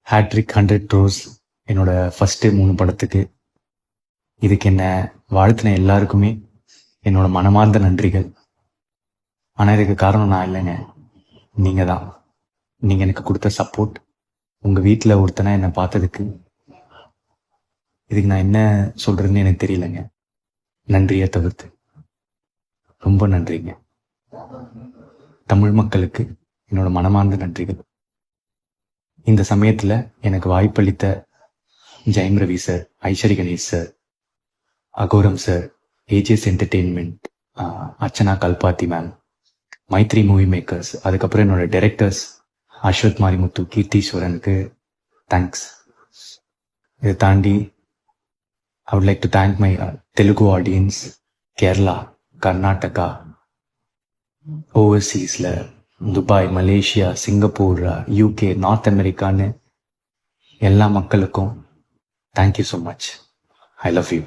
Hat-trick 100 cross என்னோட first 3 படத்துக்கு. இதுக்கு என்ன வாழ்த்தின எல்லாருக்குமே என்னோட மனமார்ந்த நன்றிகள். ஆனால் இதுக்கு காரணம் நான் இல்லைங்க, நீங்கள் தான். நீங்கள் எனக்கு கொடுத்த சப்போர்ட், உங்கள் வீட்டில் ஒருத்தனை என்னை பார்த்ததுக்கு, இதுக்கு நான் என்ன சொல்கிறதுன்னு எனக்கு தெரியலைங்க. நன்றியை தவிர்த்து ரொம்ப நன்றிங்க. தமிழ் மக்களுக்கு என்னோட மனமார்ந்த நன்றிகள். இந்த சமயத்தில் எனக்கு வாய்ப்பளித்த Jayam Ravi sir, Ishari Ganesh sir, Aghoram sir, AGS entertainment, Archana Kalpathi ma'am, Mythri movie makers, அதுக்கப்புறம் என்னோட டைரக்டர்ஸ் அஸ்வத் மாரிமுத்து, கீர்த்தீஸ்வரனுக்கு தேங்க்ஸ். இதை தாண்டி I would like to thank my Telugu audience, Kerala, Karnataka, overseasல Dubai, Malaysia, Singapore, UK, north அமெரிக்கான்னு எல்லா மக்களுக்கும் thank you so much. I love you.